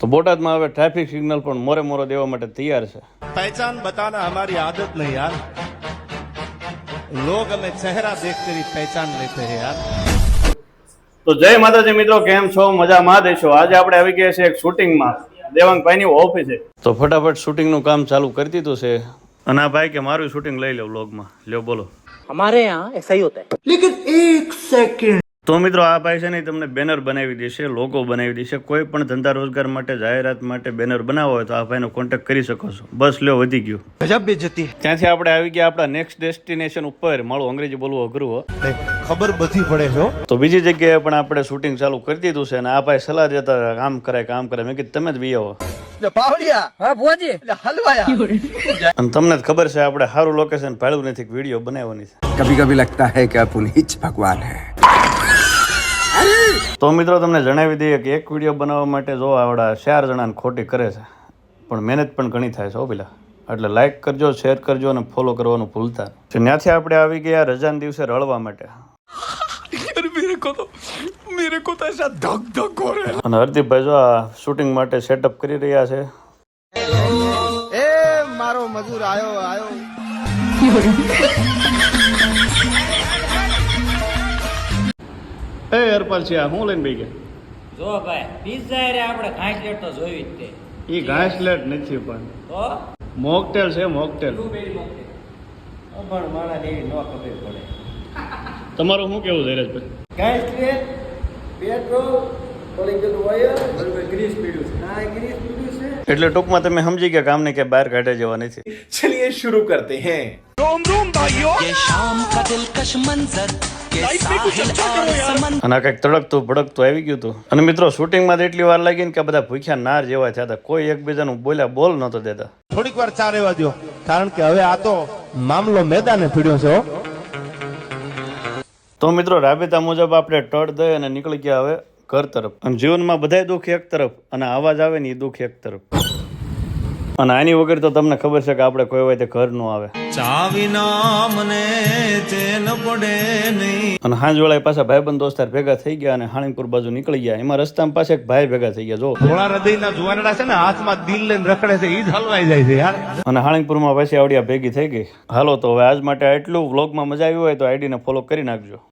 તો બોટાદમાં હવે ટ્રાફિક સિગ્નલ પણ મોરે મોરો દેવા માટે તૈયાર છે. पहचान बताना हमारी आदत नहीं यार, लोग हमें चेहरा देखकर ही पहचान लेते हैं यार. તો જય માતાજી મિત્રો, કેમ છો? મજામાં દેશો. આજે આપણે આવી ગયા છે એક શૂટિંગમાં, દેવાંગભાઈની ઓફિસે. તો ફટાફટ શૂટિંગનું કામ ચાલુ કરી દીધું છે. અને આ ભાઈ કે મારું શૂટિંગ લઈ લો વ્લોગમાં. લ્યો બોલો. हमारे यहाँ ऐसा ही होता है. लेकिन एक सेकंड. તો મિત્રો આ ભાઈ છે ને તમને બેનર બનાવી દેશે, લોગો બનાવી દેશે. કોઈ પણ ધંધા રોજગાર માટે, જાહેરાત માટે બેનર બનાવવો હોય તો આ ભાઈનો કોન્ટેક્ટ કરી શકો છો. બસ લ્યો, વધી ગયું. गजब बेइज्जती. ત્યાંથી આપણે આવી ગયા આપણા નેક્સ્ટ ડેસ્ટિનેશન ઉપર. મારું અંગ્રેજી બોલવું અઘરું હો. खबर बधी पड़े हो. તો બીજી જગ્યાએ પણ આપણે શૂટિંગ ચાલુ કરી દીધું છે અને આ ભાઈ સલાહ દેતા કામ કરે. મેં કીધું તમે જ બી આવો. અને તમને જ ખબર છે આપણે સારું લોકેશન ભાડું નથી, વિડીયો બનાવવાની છે. कभी कभी लगता है कि अपन ही भगवान है. તો મિત્રો તમને જણાવી દઈએ કે એક વિડીયો બનાવવા માટે જો આવડા 4 જણાને ખોટી કરે છે, પણ મહેનત પણ ઘણી થાય છે પેલા. એટલે લાઈક કરજો, શેર કરજો અને ફોલો કરવાનું ભૂલતા નહીં. ત્યાંથી આપણે આવી ગયા રજાના દિવસે રળવા માટે. અને હરદીપભાઈ જો આ શૂટિંગ માટે સેટઅપ કરી રહ્યા છે. ए मारो मजूर आयो आयो. એ હરપાલ છે આ હું લઈને બેસી ગયા? જો ભાઈ પિઝા રે આપણે ઘાસલેટ તો જોવી જ તે. એ ઘાસલેટ નથી પણ તો મોકટેલ છે, મોકટેલ. બ્લુબેરી મોકલે પણ મારા દેવી નો ખબર પડે. તમારું શું કેવું ધીરજભાઈ? ઘાસલેટ પેટ્રોલ પોલિંગ તો વાયર બરોબર ગ્રીસ પીડ્યું છે. ના ગ્રીસ પીડ્યું છે. એટલે ટૂંકમાં તમે સમજી ગયા કામને કે બહાર કાઢે જવા નથી. चलिए शुरू करते हैं. અને આ કંઈક તડકતું ભડકતું આવી ગયું હતું. અને મિત્રો શૂટિંગમાં તો એટલી વાર લાગી ને કે બધા ભૂખ્યા નાર જેવા થયા હતા. કોઈ એકબીજાનું બોલ્યા બોલ નતો દેતા. થોડીક વાર ચા રહેવા દો, કારણ કે હવે આ તો મામલો મેદાને પીડ્યો છે. તો મિત્રો રાબેતા મુજબ આપણે ટળ દઈ અને નીકળી ગયા હવે ઘર તરફ. અને જીવનમાં બધાય દુઃખ એક તરફ અને અવાજ આવે ને એ દુઃખ એક તરફ. અને આની વગર તો તમને ખબર છે કે આપણે કોઈ હોય તે ઘર નો આવે. અને હાંજ વેળાએ પાછા ભાઈબંધ દોસ્તાર ભેગા થઈ ગયા અને હાણીપુર બાજુ નીકળી ગયા. એમાં રસ્તામાં પાસે એક ભાઈ ભેગા થઈ ગયા. જો થોડા હૃદયના જુવાનડા છે ને, હાથમાં દિલ લઈને રખડે છે, ઈ જ હલવાઈ જાય છે યાર. અને હાણીપુરમાં પછી આવડિયા ભેગી થઈ ગઈ. હાલો તો હવે આજ માટે આટલું. વ્લોગમાં મજા આવી હોય તો આઈડીને ફોલો કરી નાખજો.